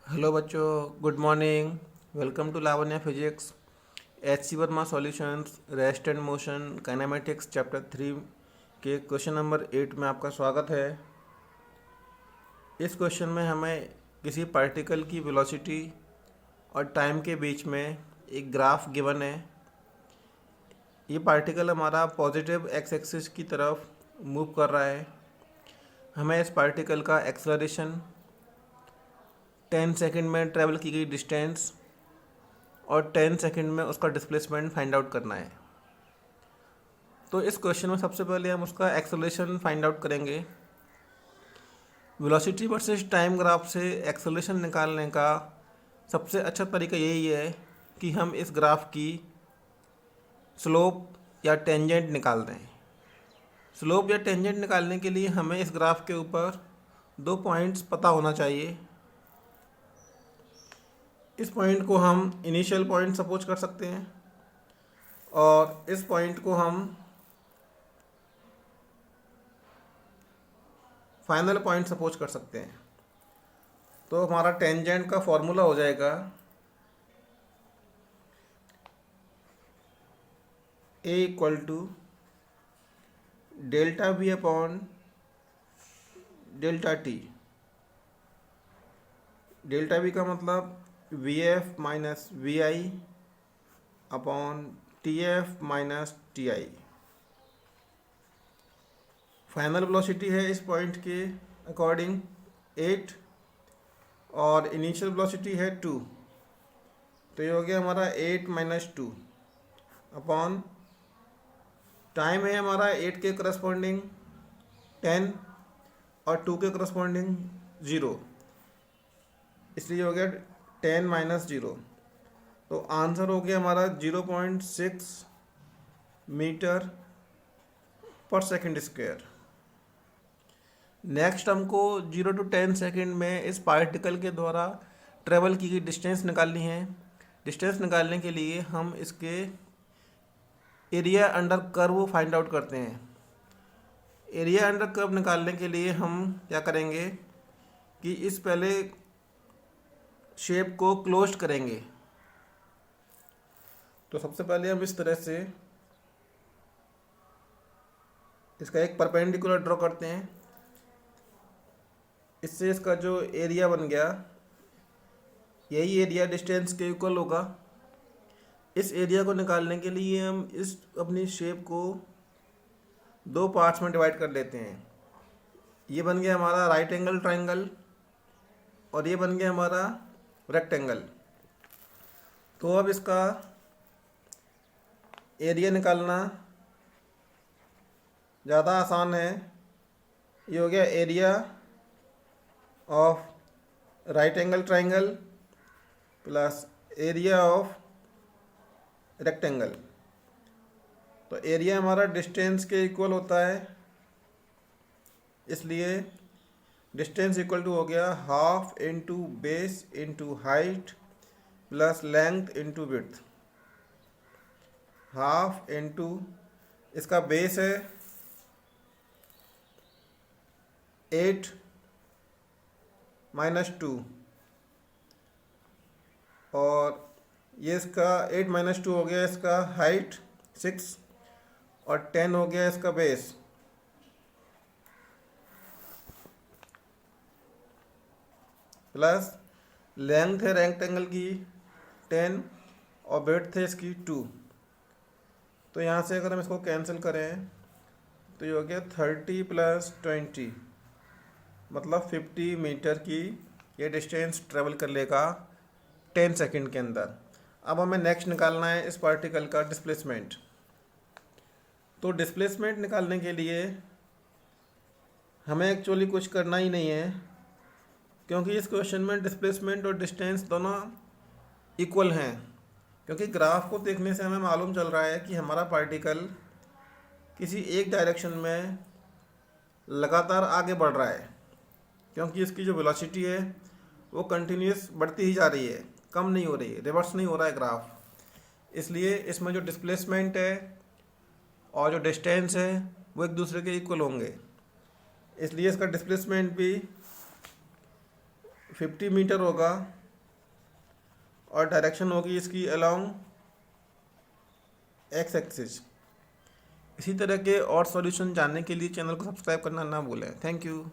Hello बच्चों, good morning. Welcome to Lavanya physics. H C Verma solutions rest and motion kinematics chapter 3 के question number 8 में आपका स्वागत है। इस क्वेश्चन में हमें किसी पार्टिकल की वेलोसिटी और टाइम के बीच में एक ग्राफ गिवन है। ये पार्टिकल हमारा पॉजिटिव एक्स एक्सिस की तरफ मूव कर रहा है। हमें इस पार्टिकल का एक्सेलरेशन, 10 सेकंड में ट्रेवल की गई डिस्टेंस और 10 सेकंड में उसका डिस्प्लेसमेंट फाइंड आउट करना है। तो इस क्वेश्चन में सबसे पहले हम उसका एक्सेलरेशन फाइंड आउट करेंगे। वेलोसिटी वर्सेस टाइम ग्राफ से एक्सेलरेशन निकालने का सबसे अच्छा तरीका यही है कि हम इस ग्राफ की स्लोप या टेंजेंट निकाल दें। स्लोप या टेंजेंट निकालने के लिए हमें इस ग्राफ के ऊपर दो पॉइंट्स पता होना चाहिए। इस पॉइंट को हम इनिशियल पॉइंट सपोज कर सकते हैं और इस पॉइंट को हम फाइनल पॉइंट सपोज कर सकते हैं। तो हमारा टेंजेंट का फॉर्मूला हो जाएगा A equal to delta V upon delta T. Delta V का मतलब V F minus V I upon T F minus T I. Final velocity है इस पॉइंट के अकॉर्डिंग 8 और इनिशियल वेलोसिटी है 2। तो ये हो गया हमारा 8 माइनस 2 अपॉन टाइम है हमारा 8 के करस्पॉन्डिंग 10 और 2 के करस्पॉन्डिंग 0, इसलिए हो गया 10 माइनस 0। तो आंसर हो गया हमारा 0.6 मीटर पर सेकेंड स्क्वायर। नेक्स्ट हमको 0 to 10 सेकेंड में इस पार्टिकल के द्वारा ट्रेवल की गई डिस्टेंस निकालनी है। डिस्टेंस निकालने के लिए हम इसके area under curve find out करते हैं। एरिया अंडर कर्व निकालने के लिए हम क्या करेंगे कि इस पहले शेप को क्लोज करेंगे। तो सबसे पहले हम इस तरह से इसका एक परपेंडिकुलर ड्रॉ करते हैं। इससे इसका जो एरिया बन गया, यही एरिया डिस्टेंस के इक्वल होगा। इस एरिया को निकालने के लिए हम इस अपनी शेप को दो पार्ट्स में डिवाइड कर लेते हैं। ये बन गया हमारा राइट एंगल ट्राइंगल और ये बन गया हमारा रेक्टेंगल। तो अब इसका एरिया निकालना ज़्यादा आसान है। ये हो गया area of right angle triangle plus area of rectangle. तो एरिया हमारा डिस्टेंस के इक्वल होता है, इसलिए डिस्टेंस इक्वल टू हो गया half into base into height plus length into width. Half into इसका बेस है 8 माइनस 2 और ये इसका 8 माइनस 2 हो गया इसका हाइट 6 और 10 हो गया इसका बेस। प्लस लेंथ है रेक्टेंगल की 10 और विड्थ है इसकी 2। तो यहाँ से अगर हम इसको कैंसिल करें तो ये हो गया 30 प्लस 20 मतलब 50 मीटर की ये डिस्टेंस ट्रेवल कर लेगा 10 सेकंड के अंदर। अब हमें नेक्स्ट निकालना है इस पार्टिकल का डिस्प्लेसमेंट। तो डिस्प्लेसमेंट निकालने के लिए हमें एक्चुअली कुछ करना ही नहीं है, क्योंकि इस क्वेश्चन में डिस्प्लेसमेंट और डिस्टेंस दोनों इक्वल हैं। क्योंकि ग्राफ को देखने से हमें मालूम चल रहा है कि हमारा पार्टिकल किसी एक डायरेक्शन में लगातार आगे बढ़ रहा है, क्योंकि इसकी जो वेलोसिटी है वो कंटिन्यूस बढ़ती ही जा रही है, कम नहीं हो रही है, रिवर्स नहीं हो रहा है ग्राफ। इसलिए इसमें जो डिस्प्लेसमेंट है और जो डिस्टेंस है वो एक दूसरे के इक्वल होंगे, इसलिए इसका डिस्प्लेसमेंट भी 50 मीटर होगा और डायरेक्शन होगी इसकी अलोंग एक्स एक्सिस। इसी तरह के और सॉल्यूशन जानने के लिए चैनल को सब्सक्राइब करना ना भूलें। Thank you.